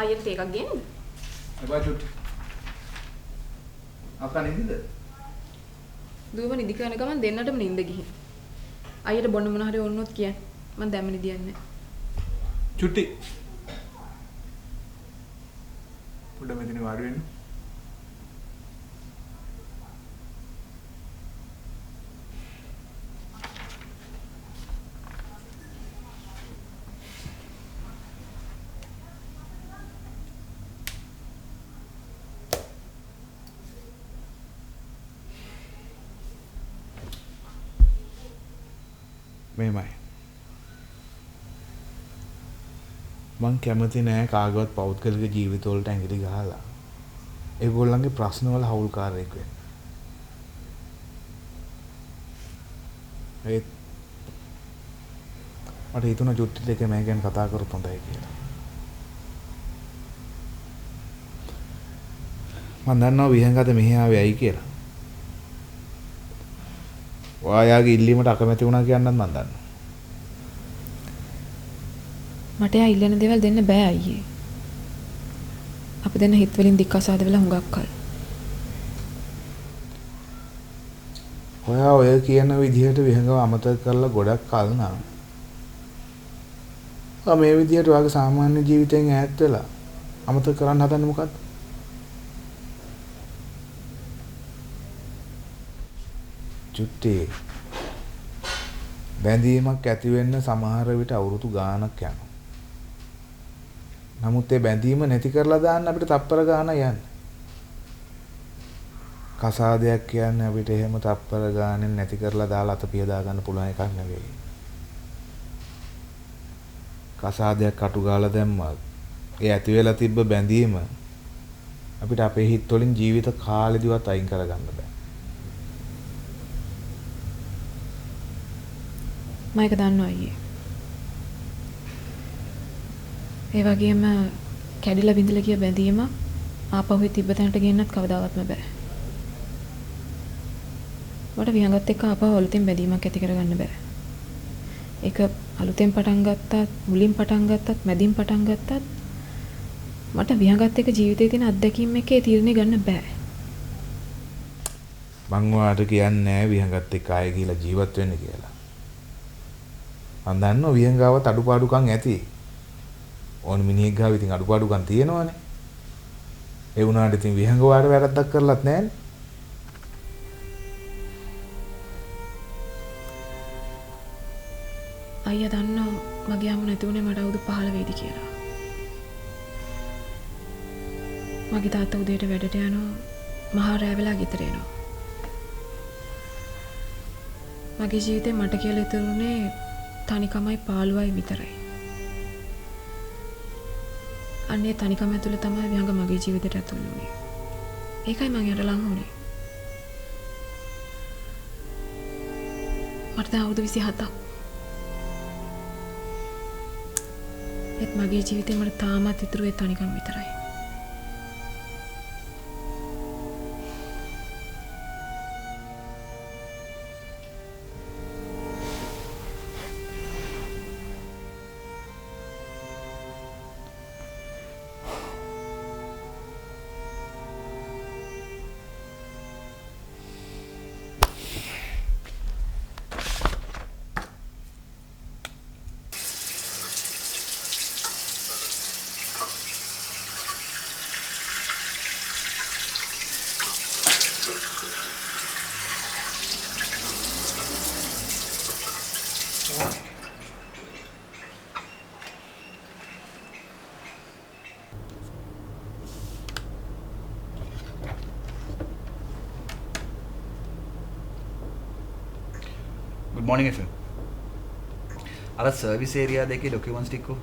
අයියට එකක් ගේන්නද? එපා චුට්ටි. අක්කා නිදිද? දුවම නිදි කරන ගමන් දෙන්නටම නිින්ද ගිහින්. අයියට බොන්න මොන හරි ඕනොත් කියන්න. මම දැම්ම නිදියන්නේ. චුට්ටි. පොඩ්ඩ මෙතන වාඩි වෙන්න. මේමයි. මං කැමති නෑ කාගවත් පෞද්ගලික ජීවිතවලට ඇඟිලි ගහලා ඒගොල්ලන්ගේ ප්‍රශ්නවල හවුල්කාරයෙක් වෙන්න. ඒත් මට හිතුණා චුට්ටිත් එක්ක මම ගැන කතා කරොත් හොඳයි කියලා. මං දන්නවා විහංගද මෙහි ආවේ ඇයි කියලා. ඔයාගේ ඉල්ලීමට අකමැති වුණා කියන්නත් මම දන්නවා. මට එයා ඉල්ලන දේවල් දෙන්න බෑ අයියේ. අපි දෙන්න හිත වලින් දික්කසාද වෙලා හුඟක් කල්. ඔයා ඔය කියන විදිහට විහංගව අමතක කරලා ගොඩක් කල් නම් මේ විදිහට ඔයාගේ සාමාන්‍ය ජීවිතයෙන් ඈත් වෙලා අමතක කරන්න හදන්නේ මොකද්ද? චුට්ටි බැඳීමක් ඇති වෙන්න සමහර විට අවුරුදු ගාණක් යනවා. නමුත් ඒ බැඳීම නැති කරලා දාන්න අපිට තප්පර ගාණක් යන්නේ. කසාදයක් කියන්නේ අපිට එහෙම තප්පර ගාණෙන් නැති කරලා දාලා අත පිය දා ගන්න පුළුවන් එකක් නෙවෙයි. කසාදයක් කටු ගාලා දැම්මත් ඒ ඇති වෙලා තිබ්බ බැඳීම අපිට අපේ හිත වලින් ජීවිත කාලෙදිවත් අයින් කරගන්න බෑ. මම ඒක දන්නවා අයියේ. ඒ වගේම කැඩිලා බිඳලා ගිය බැඳීම ආපහු තිබ්බ තැනට ගෙන්නත් කවදාවත්ම බෑ. මට විහංගත් එක්ක ආපහු අලුතෙන් බැඳීමක් ඇති කරගන්න බෑ. ඒක අලුතෙන් පටන් ගත්තත්, මුලින් පටන් ගත්තත්, මැදින් පටන් ගත්තත් මට විහංගත් එක්ක ජීවිතේ තියෙන අත්දැකීම් එකේ තීරණය ගන්න බෑ. මං ඔයාලට කියන්නේ නෑ විහංගත් එක්ක ආයෙ ගිහලා ජීවත් වෙන්න කියලා. මං දන්නවා විහංගාවත් අඩුපාඩුකම් ඇති. ඕන මිනිහෙක් ගාව ඉතින් අඩුපාඩුකම් තියෙනවනේ. ඒ වුණාට ඉතින් විහංග වාට වැරද්දක් කරලත් නෑනේ. අයියා දන්නවා මගේ අම්ම නැති වුණේ මට අවුරුදු 15 වෙයිද කියලා. මගේ තාත්තා උදේට වැඩට යනවා, මහා රෑ වෙලා ගෙදර එනවා. මගේ ජීවිතේ මට කියලා ඉතුරුනේ තනිකමයි පාළුවයි විතරයි. අන්නේ තනිකම ඇතුළේ තමයි විහංග මගේ ජීවිතයට ඇතුල් වුණේ. ඒකයි මං යට ලං වුණේ. මට දැන් අවුරුදු 27ක්. ඒත් මගේ ජීවිතේ මට තාමත් ඉතුරු ඒ තනිකම විතරයි. Good morning FM. අර සර්විස් ඒරියා දෙකේ ඩොකියුමන්ට්ස් ටික කො.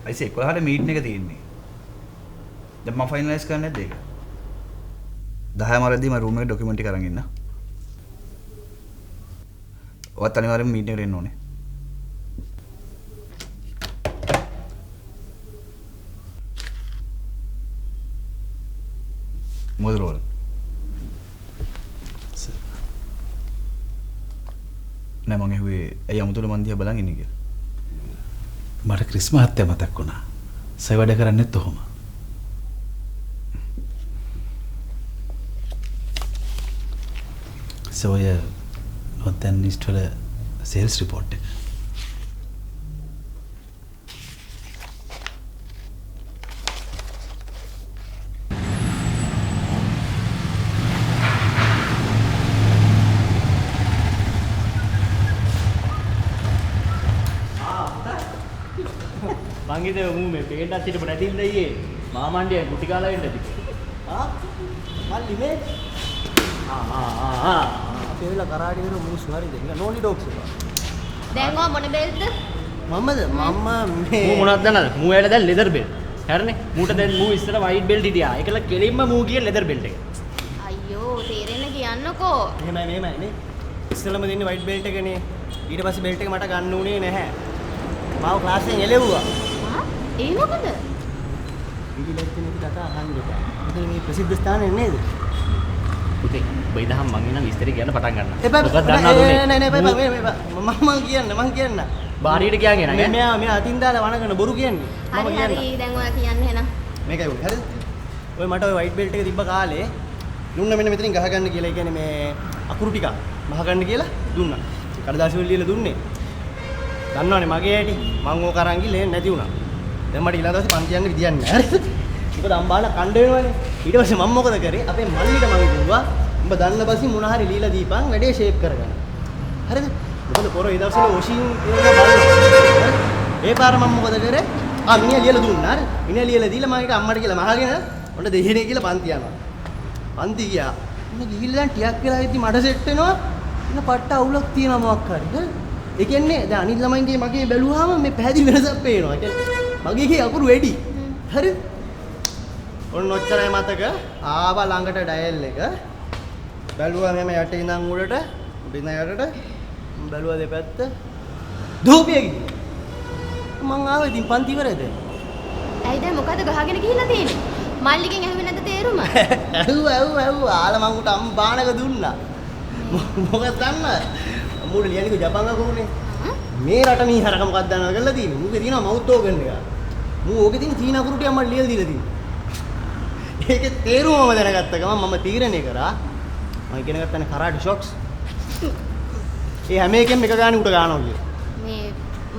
අයිසේ 11ට මීටින් එක තියෙන්නේ. දැන් මම ෆයිනලයිස් කරන්නේ නැද්ද ඒක? 10 මාරදී මම රූම් එකේ ඩොකියුමන්ට් ටික අරන් ඉන්න. ඔයත් අනිවාර්යෙන්ම මීටින් එකට එන්න ඕනේ. මොකද රෝල්? නෑ මං ඇහුවේ ඇයි අමුතුල මන් දිහා බලන් ඉන්නේ කියලා. මට ක්‍රිස් මහත්තයා මතක් වුණා. සයි වැඩ කරන්නේත් ඔහොම. සෝය නොතන් ලිස්ට් වල සේල්ස් රිපෝට් එක. මංගිද මූ මේ පේන්නත් හිටපු නැතිද ඊයේ මාමණ්ඩිය කුටි කාලා වෙන්නද මල්ලි මේ අපේ වෙලා කරාඩි වෙන මූස් හරිද ඉන්න නෝනි ඩොග්ස් එක දැන් ඔය මොන බෙල්ද මම්මද මම්ම මේ මූ මොනවද දන්නද මූ ඇවිල්ලා දැන් ලෙදර් බෙල්ට් හරිනේ මූට දැන් මූ ඉස්සර වයිට් බෙල්ට් හිටියා ඒකල කෙලින්ම මූ ගිය ලෙදර් බෙල්ට් එක අයියෝ තේරෙන්න කියන්නකෝ එහෙමයි නේ ඉස්සෙල්ලම දෙන්නේ වයිට් බෙල්ට් එකනේ ඊට පස්සේ බෙල්ට් එක මට ගන්න උනේ නැහැ මාව ක්ලාස් එකෙන් එළෙව්වා ඒ මොකද? පිළිලැජ්ජ නැති කතා අහන්න එපා. මොකද මේ ප්‍රසිද්ධ ස්ථානේ නේද? පුතේ බයි දහම් මං එනම් විස්තර කියන්න පටන් ගන්නවා. එපා මොකක්ද දන්නවද නෑ මම කියන්න. බාරියට කියන්ගේ නෑ. මෙයා අතින් දාලා වණගෙන බොරු කියන්නේ. මම කියන්න. හරි දැන් ඔයා කියන්න එහෙනම්. මේකයි උනේ. හරිද? ඔය මට ඔය වයිට් බෙල්ට් එක තිබ්බ කාලේ දුන්න මෙන්න මෙතනින් ගහ ගන්න කියලා. ඒ කියන්නේ මේ අකුරු ටික මහ ගන්න කියලා දුන්නා. කඩදාසි වල ලියලා දුන්නේ. දන්නවනේ මගේ ඇටි. මං ඕක අරන් ගිහලා නැති වුණා. දැන් මට ඊළඟ දවසේ පන්ති යන්න විදියක් නැහැ. හරිද? මොකද අම්බාලා කණ්ඩ වෙනවනේ. ඊට පස්සේ මම මොකද කරේ? අපේ මල්ලිට මම කිව්වා උඹ දන්න බසින් මොන හරි ලීලා දීපන් වැඩේ ෂේප් කරගන්න. හරිද? මොකද පොර ඒ දවස්වල වොෂින් කියලා බලනවා. ඒ පාර මම මොකද කරේ? මිනිහා ලියලා දුන්නා. හරි? මිනිහා ලියලා දීලා මම ඒක අම්මට කියලා මහගෙන ඔන්න දෙහිනේ කියලා පන්ති යනවා. පන්ති ගියා. ඉන්න ගිහිල්ලා දැන් ටිකක් වෙලා ඉද්දි මට සෙට් වෙනවා. ඉන්න පට්ට අවුලක් තියෙනවා මොකක් හරි. හරි? ඒ කියන්නේ දැන් අනිත් ළමයින්ගේ මගේ බැලුවාම මේ පැහැදිලි වෙනසක් පේනවා. ඒ කියන්නේ මගේ කී අකුරු වැඩි. හරිද? ඔන්න ඔච්චරයි මතක. ආවා ළඟට ඩයල් එක. බැලුවා මෙහෙම යට ඉඳන් උඩට, උඩ ඉඳන් යටට. බැලුවා දෙපැත්ත. ධූපිය ගිහින්. මං ආවේ ඉතින් පන්ති ඉවරද? ඇයි දැන් මොකද ගහගෙන ගිහිල්ලා තියෙන්නේ? මල්ලිගෙන් ඇහුවේ නැද්ද තේරුම? ඇහුවා. ආලා මං උට අම්බානක දුන්නා. මොකද දන්නවද? අම්මුට ලියන්නේ ජපාන් අකුරුනේ. මේ රට මේ හරක මොකක්ද දන්නවද කියලා තියෙන්නේ. මුගේ තියෙනවා මවුත් ඕගන් එක. මූ ඕකේ තියෙන චීන අකුරු ටික මට ලියලා දීලා තියෙනවා. ඒකේ තේරුමම දැනගත්ත ගමන් මම තීරණය කරා මම ඉගෙන ගත්තනේ කරාටි ෂොක්ස්. ඒ හැම එකෙම එක ගානේ උඩ ගන්නවා කියලා. මේ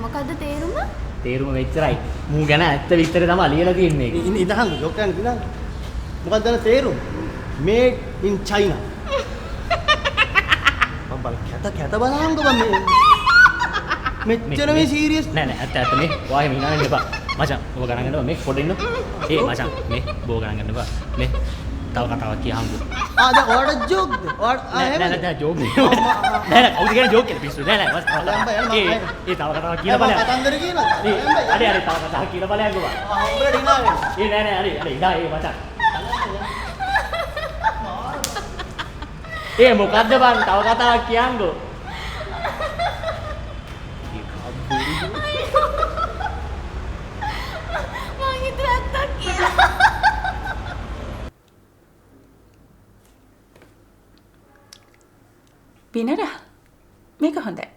මොකද්ද තේරුම? තේරුම වෙච්චරයි. මූ ගැන ඇත්ත විස්තරේ තමයි ලියලා තියෙන්නේ. ඉඳහන් ජොක් ගන්න ඉඳහන්. මොකක්ද දන්න තේරුම? Made in China. මම බල කැත බලහන්කො මම මෙච්චර මේ සීරියස් නෑ ඇත්ත මේ වාගේ මිනාගෙන එපා මචං ඔබ ගණන් ගන්නවා මේ පොඩ ඉන්න ඒ මචං මේ බෝ ගණන් ගන්න එපා මේ තව කතාවක් කියහන්කෝ දැන් ඔයාලට ජෝක්ද නෑ ජෝක් නෑ කවුද කියන්නේ ජෝක් කියලා පිස්සු නෑ ඒ තව කතාවක් කියලා බලන්න කතන්දර කියනවා අර තව කතාවක් කියලා බලයන්කෝ උඹට ඉනාවේ ඒ නෑ අර ඉදා ඒ මචං ඒ මොකද්ද බං තව කතාවක් කියහන්කෝ මං හිතුවා ඇත්තක් කියලා. බිනර මේක හොඳයි.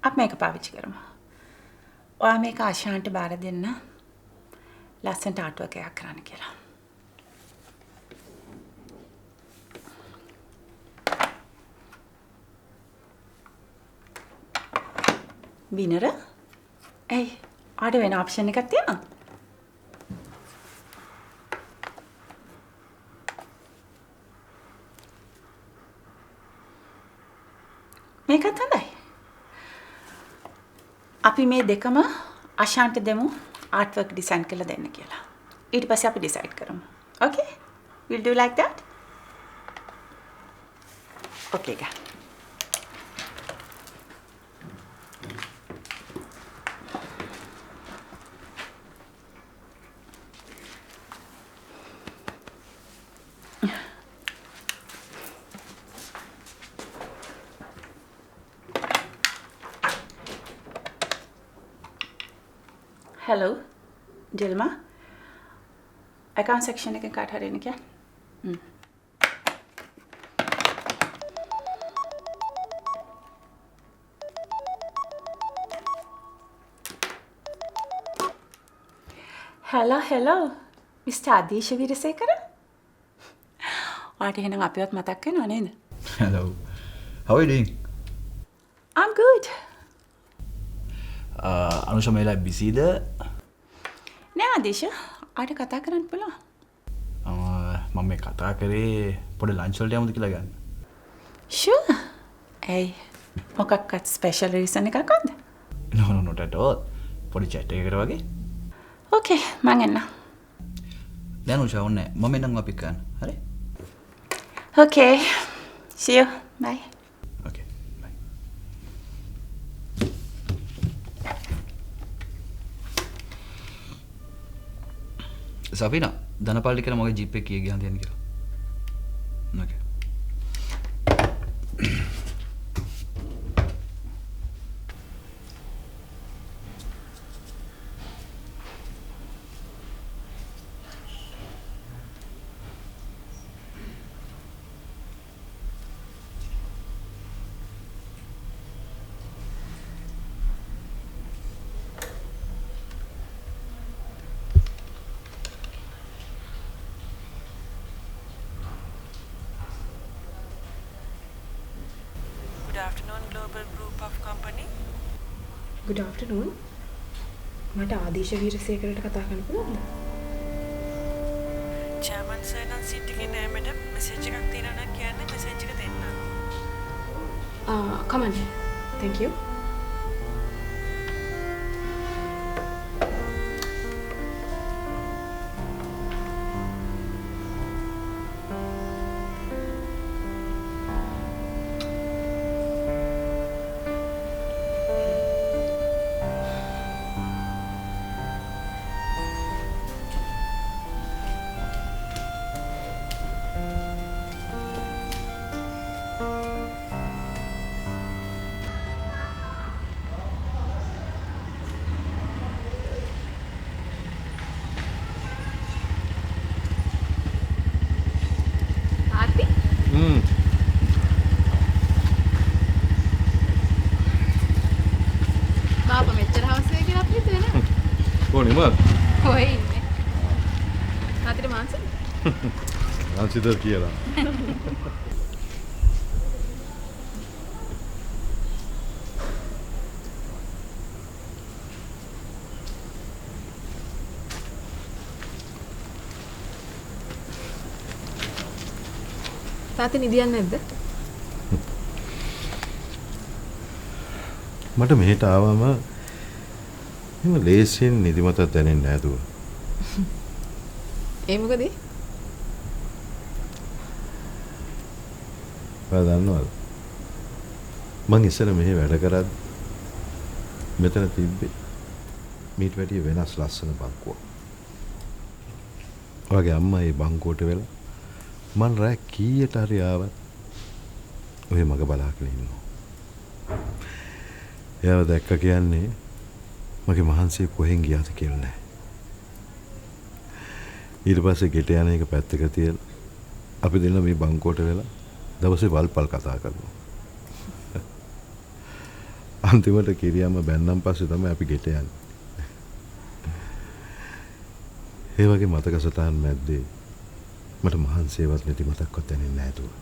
අපි මේක පාවිච්චි කරමු. ඔයා මේක ආශාන්ට බාර දෙන්න. ලස්සනට ආට්වර්ක් එකක් කරන්න කියලා. බිනර ඇයි ආඩ වෙන ඔප්ෂන් එකක් තියෙනවා? මේකත් හොඳයි. අපි මේ දෙකම ආශාන්ට දෙමු ආර්ට්වර්ක් ඩිසයින් කරලා දෙන්න කියලා. ඊට පස්සේ අපි ඩිසයිඩ් කරමු. Okay? We'll do like that? ඕකේ ගා. Hello, Dilma. Account section එකෙන් කාට හරි එන්න කියන්න. hello, Mr. Adish Virasekara. ඔයාට එහෙනම් අපිවත් මතක් වෙනව නේද? Hello. How are you doing? I'm good. අනුෂ මේලා බිසිද? නෑ ආදේශ. ආට කතා කරන්න පුළුවන්. මම මේ කතා කරේ පොඩි ලන්ච් වලට යමුද කියලා ගන්න. Sure. Hey, මොකක්වත් ස්පෙෂල් රීසන් එකක් නැද්ද? No, not at all. පොඩි chat එකකට වගේ. Okay, මං එන්න. දැන් උෂා ඔන්නේ මම එන්නම් අපි කරන්න. හරි? Okay. See you. Bye. Okay. Bye. සපිනා ධනපාලි කියලා මගේ ජීප් එක කීය ගියන් තියන්න කියලා. Okay. Good afternoon, Global Group of Company. Good afternoon. මට ආදීශ වීරසේකරට කතා කරන්න පුළුවන්ද? Chairman sir නම් සීට් එකේ නෑ මැඩම්. මෙසේජ් එකක් තියෙනවා නම් කියන්න මෙසේජ් එක දෙන්න. Come on. Thank you. බාපා මෙච්චර හවස් වෙයි කියලා අපි හිතුවේ නෑ. කොහොනේ මත්? කොහේ ඉන්නේ? තාත්තට මාන්සිද? මාන්සිද කියලා. තාත්තේ නිදියන්නේ නැද්ද? මට මෙහෙට ආවම එහෙම ලේසියෙන් නිදිමතක් දැනෙන්නේ නැහැ දුව. ඒ මොකද? ඔයා දන්නවද? මං ඉස්සර මෙහෙ වැඩ කරද්දි මෙතන තිබ්බේ මීට වැඩිය වෙනස් ලස්සන බංකුවක්. ඔයාගේ අම්මා මේ බංකුවට වෙලා මං රෑ කීයට හරි ආවත් ඔය මග බලාගෙන ඉන්නවා. එයාව දැක්ක කියන්නේ මගේ මහන්සිය කොහෙන් ගියාද කියලා නෑ. ඊට පස්සේ ගෙට යන එක පැත්තක තියලා අපි දෙන්න මේ බංකුවට වෙලා දවසේ වල්පල් කතා කරනවා. අන්තිමට කිරියම්ම බැන්නම් පස්සේ තමයි අපි ගෙට යන්නේ. ඒ වගේ මතක සටහන් මැද්දේ මට මහන්සියවත් නැති මතක්වත් දැනෙන්නේ නැහැ දුව.